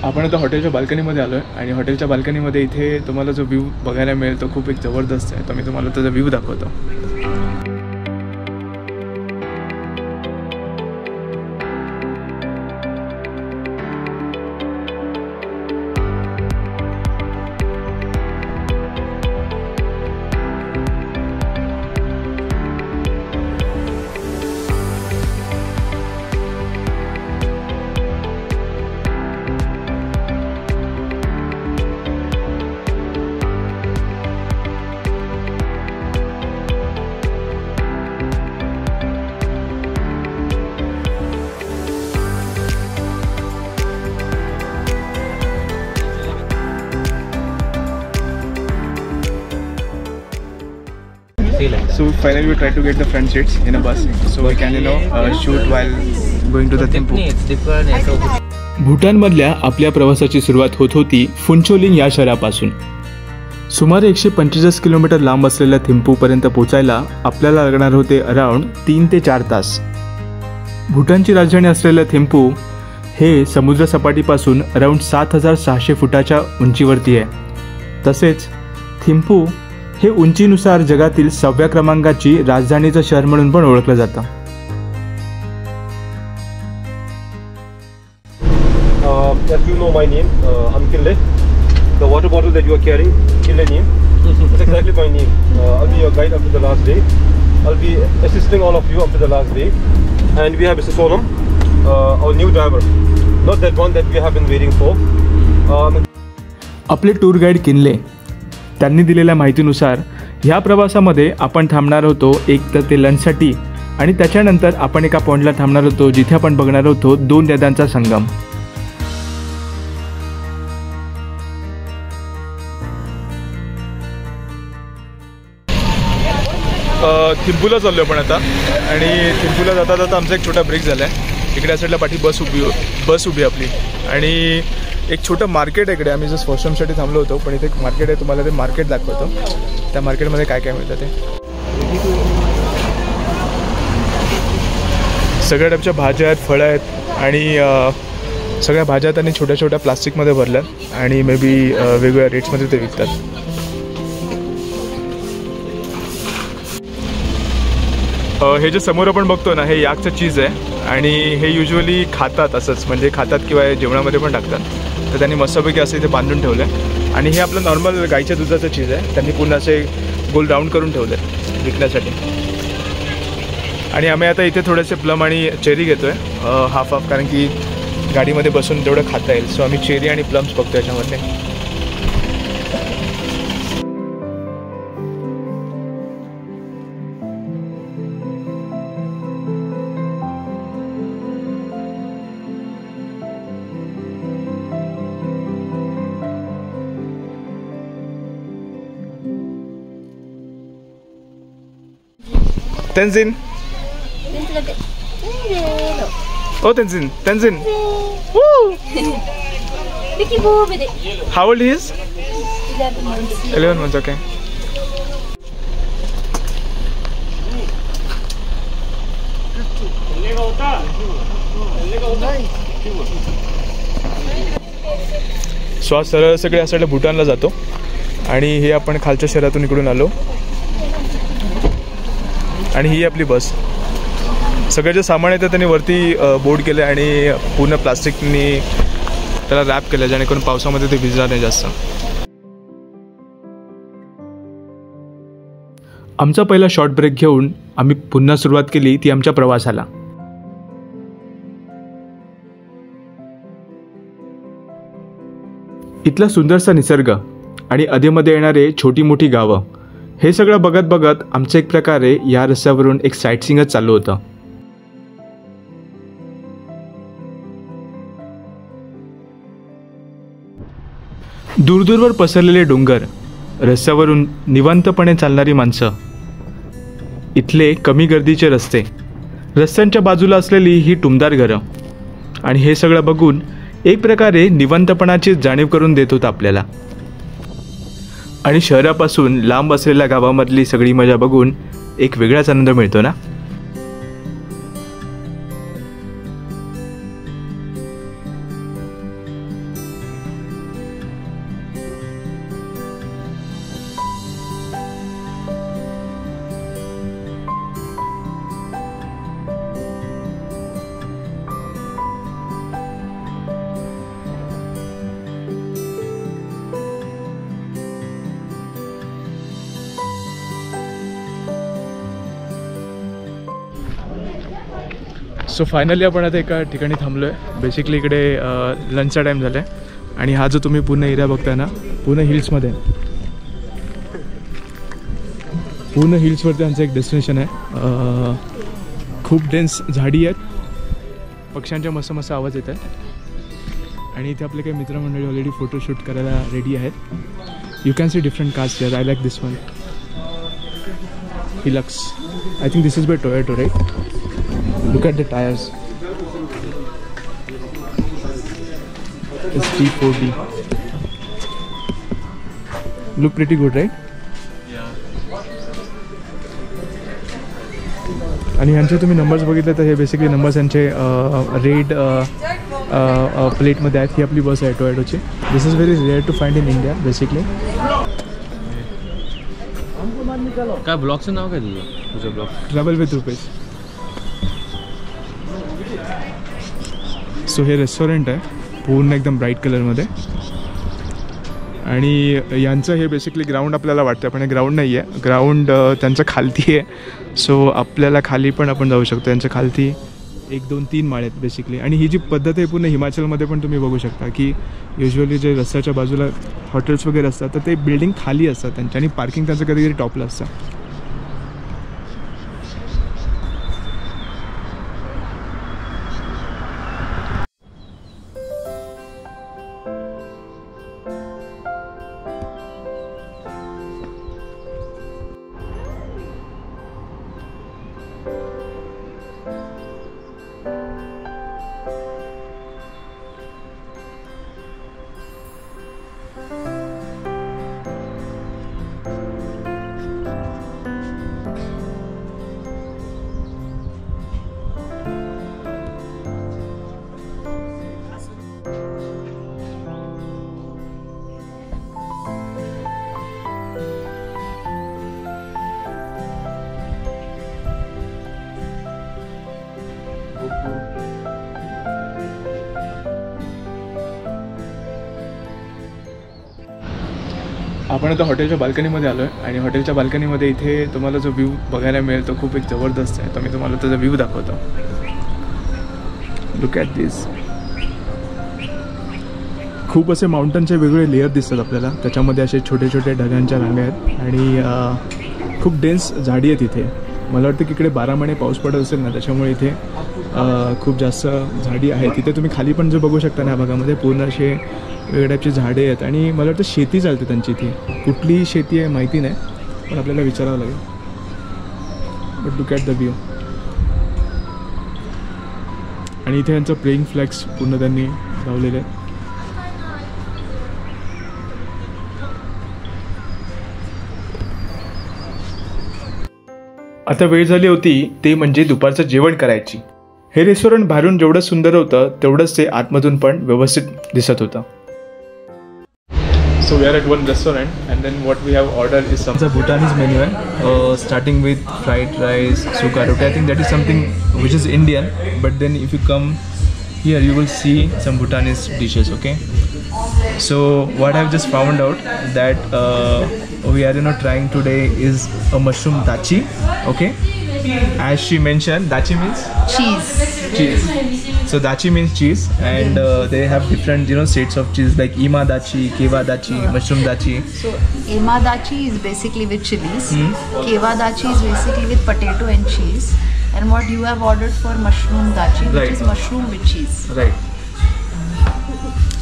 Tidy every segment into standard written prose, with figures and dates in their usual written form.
आपण आता हॉटेलच्या बाल्कनीमध्ये आलो आहे आणि हॉटेलच्या बाल्कनीमध्ये इथे तुम्हाला जो व्ह्यू बघायला मिळेल तो खूप एक जबरदस्त आहे. तर मी तुम्हाला त्याचा व्ह्यू दाखवतो. So finally we try to get the front seats in a bus so we can shoot while going to the Thimphu. भूटानमधल्या आपल्या प्रवासाची सुरुवात होत होती फुंचोलिंग या शहरापासून. सुमारे 145 किलोमीटर लांब असलेल्या थिम्पूपर्यंत पोचायला आपल्याला लागणार होते अराउंड 3 ते 4 तास. भूटानची राजधानी असलेलं थिम्पू हे समुद्रसपाटीपासून अराउंड 7600 फुटाच्या उंचीवरती आहे. तसेच थिम्पू हे उंचीनुसार जगातील 6व्या क्रमांकाची राजधानीचं शहर म्हणून पण ओळखलं जातं. As you know my name, I'm Kille. The water bottle that you are carrying, Kille name. That's exactly my name. I'll be your guide up to the last day. I'll be assisting all of you up to the last day. And we have Mr. Sonam, our new driver. Not that one that we have been waiting for. आपले tour guide Kinley त्यांनी दिलेल्या माहितीनुसार ह्या प्रवासामध्ये आपण थांबणार होतो एक तर ते लंचसाठी आणि त्याच्यानंतर आपण एका पॉइंटला थांबणार होतो जिथे आपण बघणार होतो 2 नद्यांचा संगम. थिम्पूला चाललो आपण आता आणि थिम्पूला जाता जाता आमचा एक छोटा ब्रेक झाला आहे. इकडे साईडला पाठी बस उभी आपली आणि एक छोटं मार्केट आहे इकडे. आम्ही जस्ट वॉशरूमसाठी थांबलो होतो पण इथे एक मार्केट आहे. तुम्हाला ते मार्केट दाखवतो. त्या मार्केटमध्ये काय काय मिळतं ते. सगळ्या टाईपच्या भाज्या आहेत, फळं आहेत आणि सगळ्या भाज्या त्यांनी छोट्या छोट्या प्लास्टिकमध्ये भरल्यात आणि मे बी वेगवेगळ्या रेट्समध्ये ते विकतात. हे जे समोर आपण बघतो ना हे याकचं चीज आहे आणि हे युजली खातात असंच म्हणजे खातात किंवा जेवणामध्ये पण टाकतात. तर त्यांनी मस्तपैकी असं इथे बांधून ठेवलं आहे आणि हे आपलं नॉर्मल गाईच्या दुधाचं चीज आहे. त्यांनी पूर्ण असे गोल राऊंड करून ठेवलं आहे विकण्यासाठी. आणि आम्ही आता इथे थोडेसे प्लम आणि चेरी घेतो आहे हाफ कारण की गाडीमध्ये बसून तेवढं खाता येईल. सो आम्ही चेरी आणि प्लम्स बघतो याच्यामध्ये. Tenzin. Oh, Tenzin. Woo! How old he is? 11 months. 11 months, okay. सो आज सरळ सगळे असं भूटानला जातो आणि हे आपण खालच्या शहरातून इकडून आलो आणि ही आपली बस. सगळं जे सामान आहे ते त्यांनी वरती बोर्ड केलं आणि पूर्ण प्लास्टिकनी त्याला रॅप केलं जेणेकरून पावसामध्ये ते भिजणार नाही जास्त. आमचा पहिला शॉर्ट ब्रेक घेऊन आम्ही पुन्हा सुरुवात केली ती आमच्या प्रवासाला. इथला सुंदरसा निसर्ग आणि अधेमध्ये येणारे छोटी मोठी गावं हे सगळं बघत बघत आमचं एक प्रकारे या रस्त्यावरून एक साईटसीइंगच चालू होतं. दूरदूरवर पसरलेले डोंगर, रस्त्यावरून निवांतपणे चालणारी माणसं, इथले कमी गर्दीचे रस्ते, रस्त्यांच्या बाजूला असलेली ही टुमदार घरं आणि हे सगळं बघून एक प्रकारे निवांतपणाची जाणीव करून देत होतं आपल्याला. आणि शहरापासून लांब असलेल्या गावामधली सगळी मजा बघून एक वेगळाच आनंद मिळतो ना. सो फायनली आपण आता एका ठिकाणी थांबलो आहे. बेसिकली इकडे लंचचा टाईम झाला आहे आणि हा जो तुम्ही पूर्ण एरिया बघताय ना, पूर्ण हिल्समध्ये, पूर्ण हिल्सवरती आमचं एक डेस्टिनेशन आहे. खूप डेन्स झाडी आहेत, पक्ष्यांच्या मस्त मस्त आवाज येत आहेत आणि इथे आपले काही मित्रमंडळी ऑलरेडी फोटोशूट करायला रेडी आहेत. You can see different cars here. I like this one, Hilux. I think this is by Toyota, right? Look at the tires. It's T40. Look pretty good, right? आणि ह्यांचे तुम्ही numbers बघितले तर हे basically numbers यांचे red प्लेटमध्ये आहेत. ही आपली बस आहे टोयोटोची. This is very rare to find in India basically. काय ब्लॉगचं नाव काय तुझं blog? Travel with Rupesh. So हे रेस्टॉरंट आहे पूर्ण एकदम ब्राईट कलरमध्ये आणि यांचं हे बेसिकली ग्राउंड आपल्याला वाटतं पण हे ग्राउंड नाही आहे. ग्राउंड त्यांचं खालती आहे. सो आपल्याला खाली पण आपण जाऊ शकतो. यांच्या खालती 1, 2, 3 माळे आहेत बेसिकली. आणि ही जी पद्धत आहे पूर्ण हिमाचलमध्ये पण तुम्ही बघू शकता की युजली जे रस्त्याच्या बाजूला हॉटेल्स वगैरे असतात तर ते बिल्डिंग खाली असतात त्यांच्या आणि पार्किंग त्यांचं कधीतरी टॉपला असतं. आपण आता हॉटेलच्या बाल्कनीमध्ये आलो आहे आणि हॉटेलच्या बाल्कनीमध्ये इथे तुम्हाला जो व्ह्यू बघायला मिळेल तो खूप एक जबरदस्त आहे. तर मी तुम्हाला त्याचा व्ह्यू दाखवतो. Look at this. खूप असे माउंटनचे वेगवेगळे लेअर दिसतात आपल्याला. त्याच्यामध्ये असे छोटे छोटे ढगांच्या रांगा आहेत आणि खूप डेन्स झाडी आहेत इथे. मला वाटतं की इकडे 12 महिने पाऊस पडत असेल ना, त्याच्यामुळे इथे खूप जास्त झाडी आहे. तिथे तुम्ही खाली पण जो बघू शकता ना भागामध्ये पूर्ण असे वेगळ्या टाईपची झाडे आहेत आणि मला वाटतं शेती चालते त्यांची इथे. कुठली शेती आहे माहिती नाही पण आपल्याला विचारावं लागेल. But look at the view. आणि इथे यांचं प्लेइंग फ्लॅग्स पूर्ण त्यांनी लावलेले आहेत. आता वेळ झाली होती ते म्हणजे दुपारचं जेवण करायची. हे रेस्टॉरंट बाहेरून जेवढं सुंदर होतं तेवढंच ते आतमधून पण व्यवस्थित दिसत होतं. So we are at one restaurant and then what we have ordered is some Bhutanese menu starting with fried rice, suka roti. I think that is something which is Indian, but then if you come here you will see some Bhutanese dishes, okay? So what I've just found out that we are trying today is a mushroom dachi, okay? As she mentioned, dachi means cheese. So dachi means cheese, and they have different states of cheese like ima dachi, kewa dachi, mushroom dachi. So ima dachi is basically with chilies. Kewa dachi is basically with potato and cheese. And what you have ordered for mushroom dachi, which is mushroom with cheese. Right.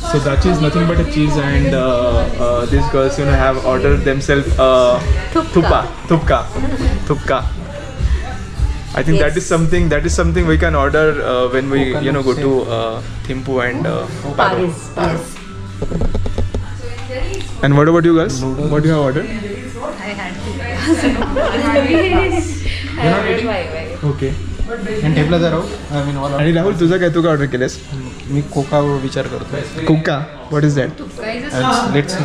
So dachi is nothing but a cheese, and these girls have ordered themselves thupka. I think that is something we can order when we go to Thimphu and Paris. Yes. And what about you guys? What you have ordered? I had to. Okay. आणि टेपला जर राहू. आणि राहुल तुझं काय, तू काय order केलेस? मी Coca विचार करतोय. Coca, what is that? Let's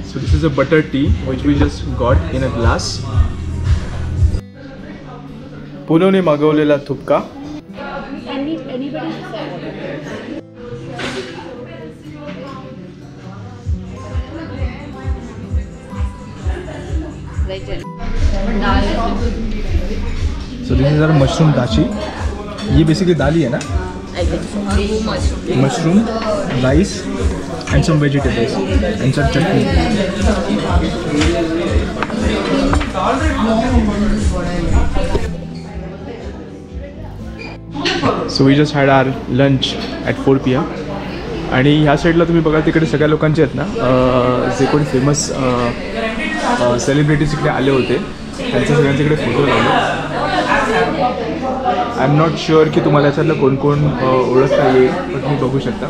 So this is a butter tea which we just got in a glass. पुनोने मागवलेला थुपका. So this is our mushroom दाची. ये बेसिकली दाली है ना? Mushroom, rice and some vegetables and some chutney. So we just had our lunch at 4 PM. आणि ह्या साईडला तुम्ही बघा तिकडे सगळ्या लोकांचे आहेत ना जे कोणी फेमस सेलिब्रिटीज इकडे आले होते त्यांचे सगळ्यांचे इकडे फोटो लावले. आय एम नॉट शुअर की तुम्हाला याच्यातलं कोण कोण ओळखता येईल पण तुम्ही बघू शकता.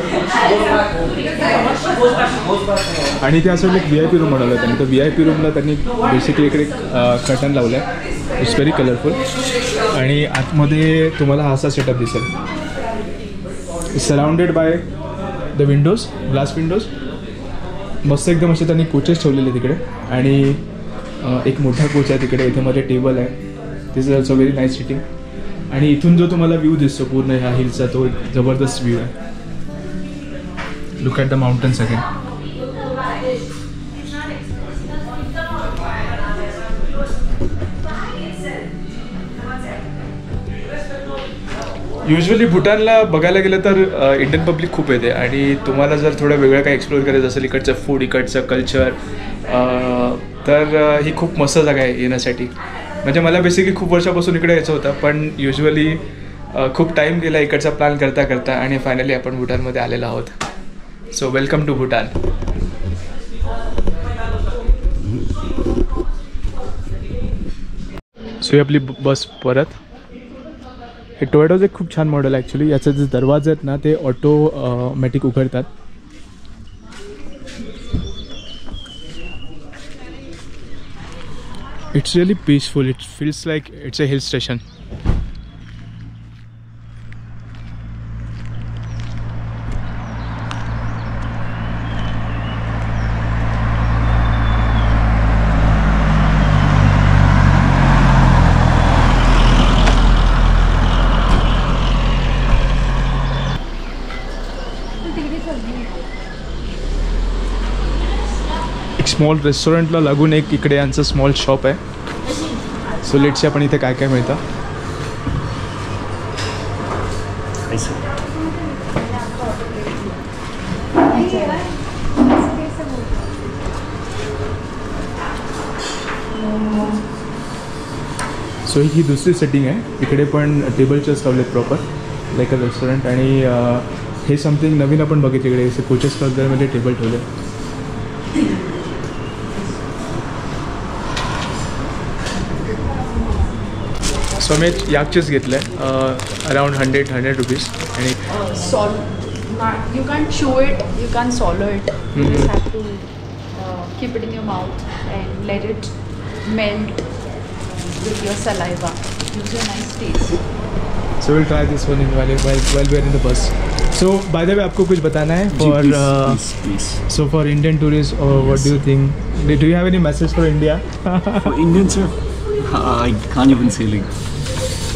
आणि त्या साईडला एक VIP रूम बनवलं त्यांनी. तर VIP रूमला त्यांनी बेसिकली इकडे कर्टन लावलं आहे. It's very colourful. आणि आतमध्ये तुम्हाला हा असा सेटअप दिसेल. It's surrounded by the Windows, glass Windows. मस्त एकदम असे त्यांनी कोचेस ठेवलेले तिकडे. आणि एक मोठा कोच आहे तिकडे. इथे मध्ये टेबल आहे. This is also very nice sitting. आणि इथून जो तुम्हाला व्ह्यू दिसतो पूर्ण ह्या हिलचा तो एक जबरदस्त व्ह्यू आहे. Look at the mountains again. Usually भूटानला बघायला गेलं तर इंडियन पब्लिक खूप येते. आणि तुम्हाला जर थोडं वेगळं काही एक्सप्लोअर करायचं असेल इकडचं फूड, इकडचं कल्चर, तर ही खूप मस्त जागा आहे येण्यासाठी. म्हणजे मला बेसिकली खूप वर्षापासून इकडे यायचं होतं पण युजली खूप टाईम गेला इकडचा प्लॅन करता करता आणि फायनली आपण भूटानमध्ये आलेलो आहोत. So welcome to Bhutan. So ही आपली बस परत. हे टोयोटाचं एक खूप छान मॉडेल आहे ॲक्च्युली. याचे जे दरवाजे आहेत ना ते ऑटोमॅटिक उघडतात. It's really peaceful. It feels like it's a hill station. एक स्मॉल रेस्टॉरंटला लागून एक इकडे यांचं स्मॉल शॉप आहे. सो लेट्स आपण इथे काय काय मिळतं. सो ही दुसरी सेटिंग आहे. इकडे पण टेबल चेअर्स लावलेत प्रॉपर लाईक अ रेस्टॉरंट. आणि हे समथिंग नवीन आपण बघितलं इकडे असे कोचेस वगैरेमध्ये टेबल ठेवले. सो मी याकचेच घेतलं आहे अराउंड 100 रुपीज. आणि you can't chew it, you can't swallow it. You just have to keep it in your mouth and let it melt with your saliva. Gives you a nice taste. So we'll try this one while we are in the bus. So by the way, आपको कुछ बताना है for please. So for Indian tourists, or what do you think? Do you have any message for India? For Indians, sir, I can't even say like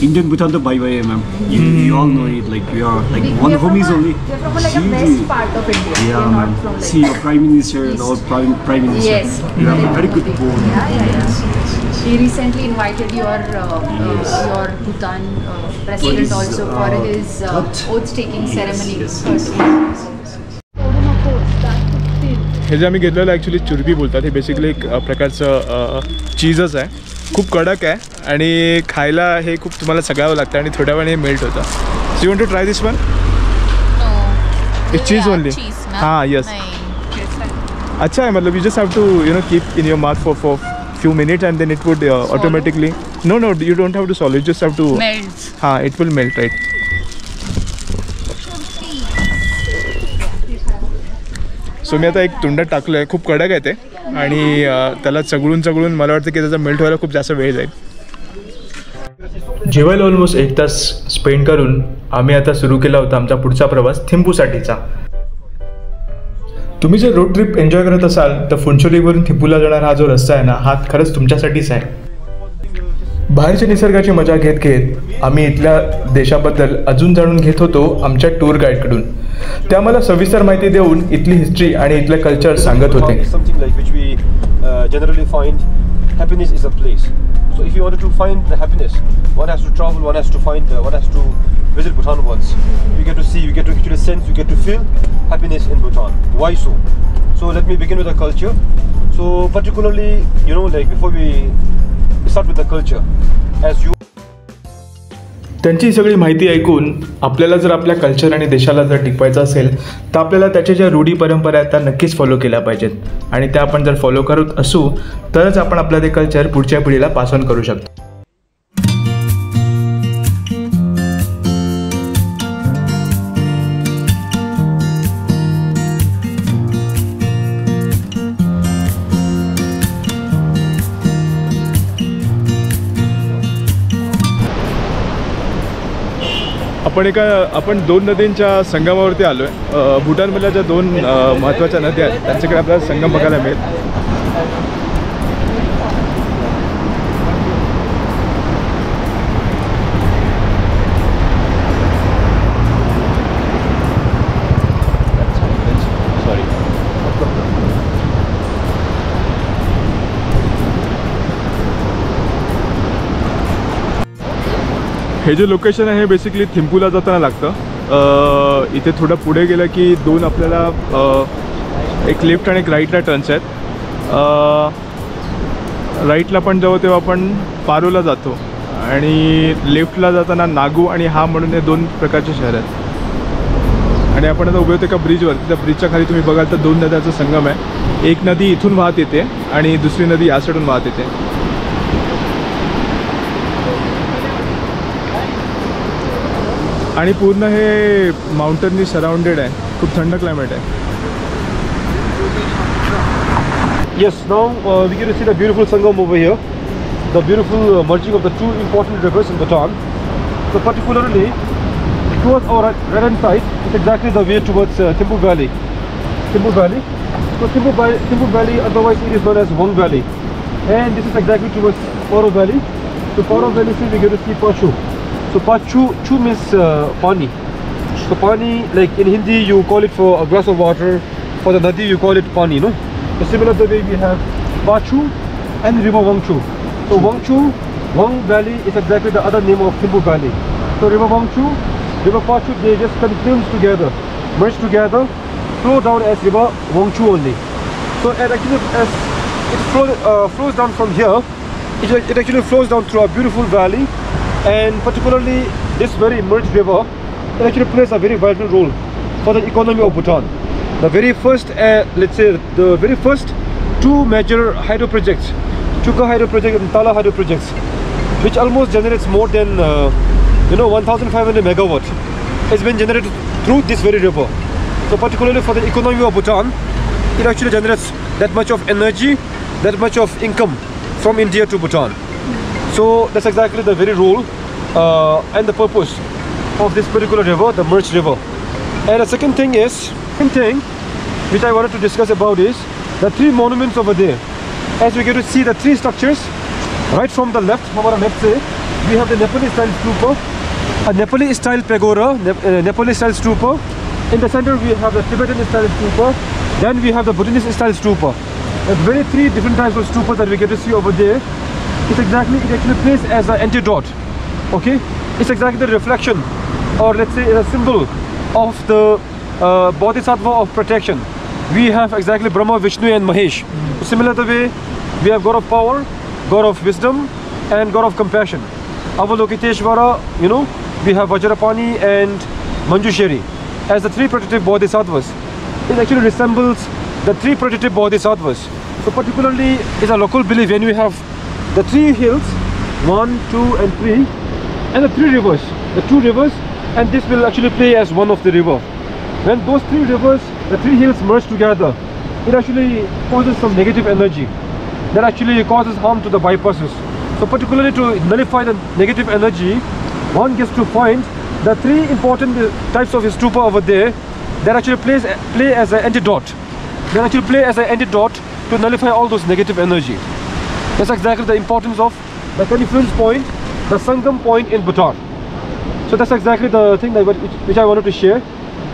Indian Bhutan to bye bye, ma'am. You all know it. Like we are like one homies only. We're from like a west part of India. Yeah, we're ma'am. not from like See your prime minister, East. our prime minister. Yes. You have a very good bone. Yeah. He recently invited your Bhutan president also for his oath-taking ceremony. Yes. हे जे आम्ही घेतलेलं actually चुरबी बोलतात. हे basically एक प्रकारचं चीजच आहे. खूप कडक आहे आणि खायला हे खूप तुम्हाला सगळ्यावं लागतं आणि थोड्या वेळाने मेल्ट होतं. So you want to try this one? It's cheese only. हां यस. अच्छा है. मतलब you just have to keep in your mouth for few minutes and then it would automatically no you don't have to swallow, you just have to melt. it will melt, right? सो मी आता एक तोंडात टाकलं आहे. खूप कडक आहे ते आणि त्याला चगळून मला वाटतं की त्याचा मेल्ट व्हायला खूप जास्त वेळ जाईल. जेवायला ऑलमोस्ट 1 तास स्पेंड करून आम्ही आता सुरू केला होता आमचा पुढचा प्रवास थिम्पूसाठीचा. तुम्ही जर रोड ट्रिप एन्जॉय करत असाल तर फुंचोलीवरून थिम्पूला जाणारा हा जो रस्ता आहे ना हा खरंच तुमच्यासाठीच आहे. बाहेरच्या निसर्गाची मजा घेत घेत आम्ही इथल्या देशाबद्दल अजून जाणून घेत होतो आमच्या टूर गाईडकडून. ते आम्हाला सविस्तर माहिती देऊन इथली हिस्ट्री आणि इथलं कल्चर सांगत होते. Something like which we generally find happiness is a place. So if you wanted to find the happiness, one has to travel, one has to find, one has to visit Bhutan once. You get to see, you get to actually sense, you get to feel happiness in Bhutan. Why so? So let me begin with the culture. So particularly, you know, like before we start with the culture, as you त्यांची सगळी माहिती ऐकून आपल्याला जर आपल्या culture आणि देशाला जर टिकवायचं असेल तर आपल्याला त्याच्या ज्या रूढी परंपरा आहेत त्या नक्कीच फॉलो केल्या पाहिजेत आणि त्या आपण जर फॉलो करत असू तरच आपण आपलं ते कल्चर पुढच्या पिढीला पास ऑन करू शकतो. आपण दोन नदींच्या संगमावरती आलो आहे. भूटानमधल्या ज्या दोन महत्त्वाच्या नद्या आहेत त्यांच्याकडे आपल्याला संगम बघायला मिळेल. हे जे लोकेशन आहे हे बेसिकली थिम्पूला जाताना लागतं. इथे थोडं पुढे गेलं की दोन आपल्याला एक लेफ्ट आणि एक राईटला टर्न्स आहेत. राईटला पण जाऊ तेव्हा आपण पारोला जातो आणि लेफ्टला जाताना नागू आणि हा म्हणून हे दोन प्रकारचे शहर आहेत. आणि आपण आता उभे होतो एका ब्रिजवर. त्या ब्रिजच्या खाली तुम्ही बघाल तर दोन नद्यांचा संगम आहे. एक नदी इथून वाहत येते आणि दुसरी नदी या साईडून वाहत येते. आणि पूर्ण हे माउंटननी सराउंडेड आहे. खूप थंड क्लायमेट आहे. Yes, now we get to see the beautiful Sangam over here, the beautiful merging of the two important rivers in Bhutan. So particularly towards our right hand side, it's exactly the way towards Thimphu Valley. Thimphu Valley. So Thimphu Valley, otherwise it is known as Wang Valley, and this is exactly towards Paro Valley. So Paro Valley, see, we get to see Pachu. So Chu means pani. So pani, like in Hindi you call it for a glass of water, for the nadi you call it pani, no? So similar the way we have Pachu and river Wangchu. So Wang Valley is exactly the other name of Thimphu Valley. So river Wangchu, river Pachu, they just confuse together, merge together, flow down as river Wangchu only. So and actually as it flows down from here, it actually flows down through a beautiful valley. And particularly this very merged river, it actually plays a very vital role for the economy of Bhutan. The very first, let's say the very first two major hydro projects, Chuka hydro project and Tala hydro projects, which almost generates more than 1,500 megawatt, has been generated through this very river. So particularly for the economy of Bhutan, it actually generates that much of energy, that much of income from India to Bhutan. So that's exactly the very role and the purpose of this particular river, the merged river. And the second thing which I wanted to discuss about is the three monuments over there. As we get to see the three structures right from the left, हमारा left से, we have the Nepali style stupa, a Nepali style pagoda, Nepali style stupa. In the center we have the Tibetan style stupa. Then we have the Buddhist style stupa. There's very three different types of stupas that we get to see over there. It actually plays as an antidote. Okay, it's exactly the reflection, or let's say a symbol of the Bodhisattva of protection. We have exactly Brahma, Vishnu and Mahesh. Similar the way we have God of power, God of wisdom and God of compassion. Avalokiteshvara, we have Vajrapani and Manjushri as the three protective Bodhisattvas. It actually resembles the three protective Bodhisattvas. So particularly is a local belief when we have the three hills, 1, 2 and 3, and the three rivers, the two rivers, and this will actually play as one of the river. When those three rivers, the three hills merge together, it actually causes some negative energy that actually causes harm to the bypasses. So particularly to nullify the negative energy, one gets to find the three important types of stupa over there that actually play as an antidote. They actually play as an antidote to nullify all those negative energy. That's exactly the importance of the confluence point, the Sangam point in Bhutan. So that's exactly the thing which I wanted to share.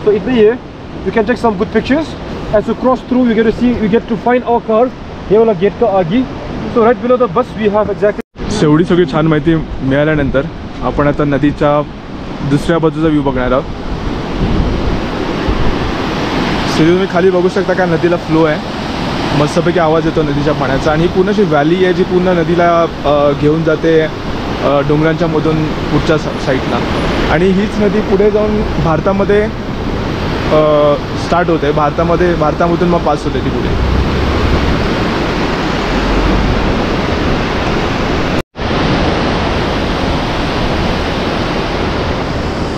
So here you can take some good pictures. As you cross through, you get to find our car. Here wala gate ka agi. So right below the bus we have exactly. सो एवढी सगळी छान माहिती मिळाल्यानंतर आपण आता नदीच्या दुसऱ्या बाजूचा व्ह्यू बघणार आहोत. सो तुम्ही खाली बघू शकता का नदीला फ्लो आहे, मस्तपैकी आवाज येतो नदीच्या पाण्याचा. आणि ही पूर्ण अशी व्हॅली आहे जी पूर्ण नदीला घेऊन जाते डोंगरांच्या मधून पुढच्या साईडला. आणि हीच नदी पुढे जाऊन भारतामध्ये स्टार्ट होते, भारतामधून मग पास होते ती पुढे.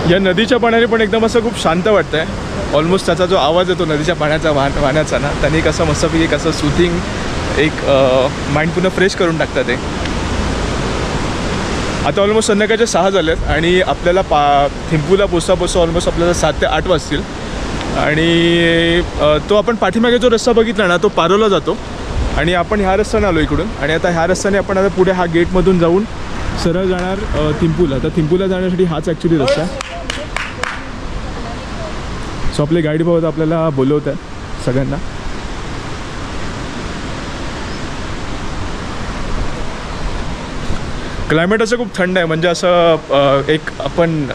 या नदीच्या पाण्याने पण एकदम असं खूप शांत वाटतं आहे. ऑलमोस्ट त्याचा जो आवाज येतो नदीच्या पाण्याचा वाहण्याचा ना, त्याने कसं मस्तपैकी कसं सुथिंग एक माइंड पूर्ण फ्रेश करून टाकतात ते. आता ऑलमोस्ट संध्याकाळचे 6 झालेत आणि आपल्याला थिम्पूला पोचता ऑलमोस्ट आपल्याला 7 ते 8 वाजतील. आणि तो आपण पाठीमागे जो रस्ता बघितला ना तो पारोला जातो आणि आपण ह्या रस्त्याने आलो इकडून. आणि आता ह्या रस्त्याने आपण आता पुढे हा गेटमधून जाऊन सरळ जाणार थिम्पूला. तर थिम्पूला जाण्यासाठी हाच ॲक्च्युली रस्ता आहे. सो आपले गाईड भाऊ आपल्याला बोलवत आहेत सगळ्यांना. क्लायमेट असं खूप थंड आहे, म्हणजे असं एक आपण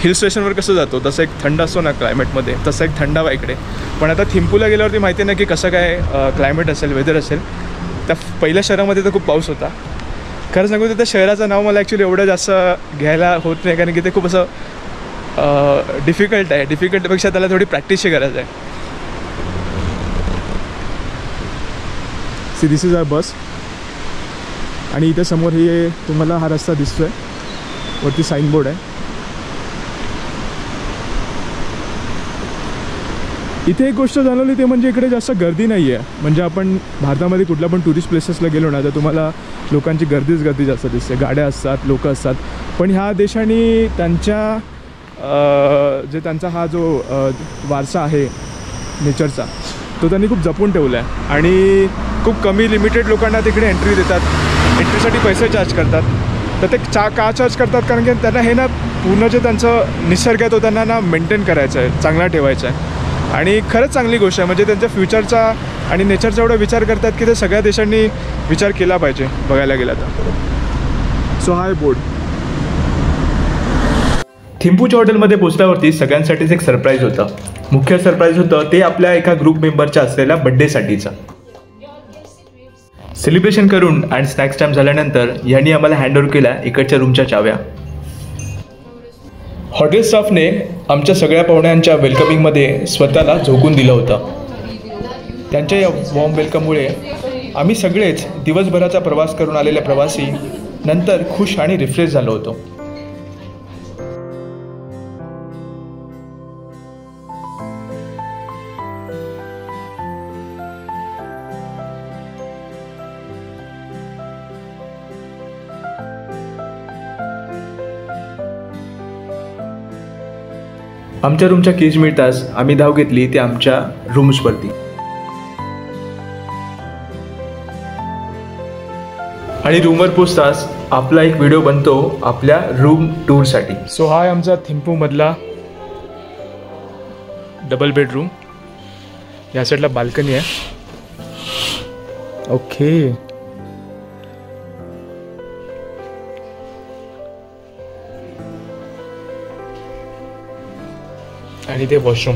हिल स्टेशनवर कसं जातो तसं एक थंड असतो ना क्लायमेटमध्ये, तसं एक थंडावा इकडे. पण आता थिम्पूला गेल्यावरती माहिती नाही की कसं काय क्लायमेट असेल, वेदर असेल. त्या पहिल्या शहरामध्ये तर खूप पाऊस होता. खरं सांगू तर त्या शहराचं नाव मला ॲक्च्युली एवढं जास्त घ्यायला होत नाही, कारण की ते खूप असं डिफिकल्ट आहे. डिफिकल्टपेक्षा त्याला थोडी प्रॅक्टिसची गरज आहे. सी दिस इज आवर बस. आणि इथे समोर हे तुम्हाला हा रस्ता दिसतोय, वरती साईनबोर्ड आहे. इथे एक गोष्ट जाणवली ते म्हणजे इकडे जास्त गर्दी नाही आहे. म्हणजे आपण भारतामध्ये कुठल्या पण टुरिस्ट प्लेसेसला गेलो ना तर तुम्हाला लोकांची गर्दी जास्त दिसते, गाड्या असतात, लोक असतात. पण ह्या देशाने त्यांचा हा जो वारसा आहे नेचरचा तो त्यांनी खूप जपून ठेवला आहे. आणि खूप कमी लिमिटेड लोकांना तिकडे एंट्री देतात, एंट्रीसाठी पैसे चार्ज करतात. तर ते का चार्ज करतात, कारण की त्यांना हे ना पूर्ण जे त्यांचं निसर्ग आहे तो त्यांना ना मेंटेन करायचं आहे, चांगला ठेवायचा आहे. आणि खरंच चांगली गोष्ट आहे, म्हणजे त्यांच्या फ्युचरचा आणि नेचरचा एवढा विचार करतात की ते सगळ्या देशांनी विचार केला पाहिजे बघायला गेला तर. सो हाय बोर्ड. थिम्पूच्या हॉटेलमध्ये पोचल्यावरती सगळ्यांसाठीच एक सरप्राईज होतं. मुख्य सरप्राईज होतं ते आपल्या एका ग्रुप मेंबरच्या असलेल्या बड्डेसाठीचं. सेलिब्रेशन करून आणि स्नॅक्स टाईम झाल्यानंतर यांनी आम्हाला हँडओव्हर केल्या इकडच्या रूमच्या चाव्या. हॉटेल स्टाफने आमच्या सगळ्या पाहुण्यांच्या वेलकमिंगमध्ये स्वतःला झोकून दिलं होतं. त्यांच्या या वॉर्म वेलकममुळे आम्ही सगळेच दिवसभराचा प्रवास करून आलेल्या प्रवासी नंतर खुश आणि रिफ्रेश झालो होतो. आमच्या रूमच्या कीज मिळताच आम्ही धाव घेतली ते आमच्या रूम्सवरती. आणि रूमवर पोचताच आपला एक व्हिडिओ बनतो आपल्या रूम टूरसाठी. सो हा आहे आमचा थिम्पूमधला डबल बेडरूम. या साईडला बाल्कनी आहे. ओके. आणि ते वॉशरूम.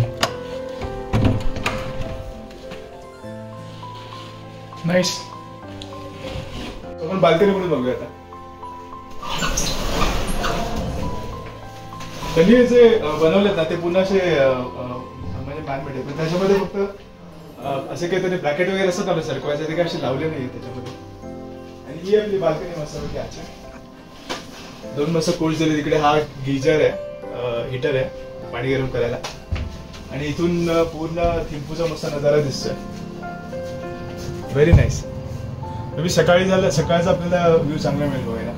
नाईस. आपण बाल्कनी म्हणून बघूया आता. त्यांनी जे बनवलेत ना ते पुन्हा असे म्हणजे मॅन भेटेल, पण त्याच्यामध्ये फक्त असे काहीतरी ब्रॅकेट वगैरे असं चालू सरकवायचं, ते काय असे लावले नाही त्याच्यामध्ये. आणि ही आपली बाल्कनी मस्त घ्यायची. 2 मस्त कोर्स दिले. तिकडे हा गिजर आहे, हिटर आहे पाणी गरम करायला. आणि इथून पूर्ण थिम्पूचा मस्त नजारा दिसतोय. Very nice. सकाळचा आपल्याला व्ह्यू चांगला मिळेल बघायला.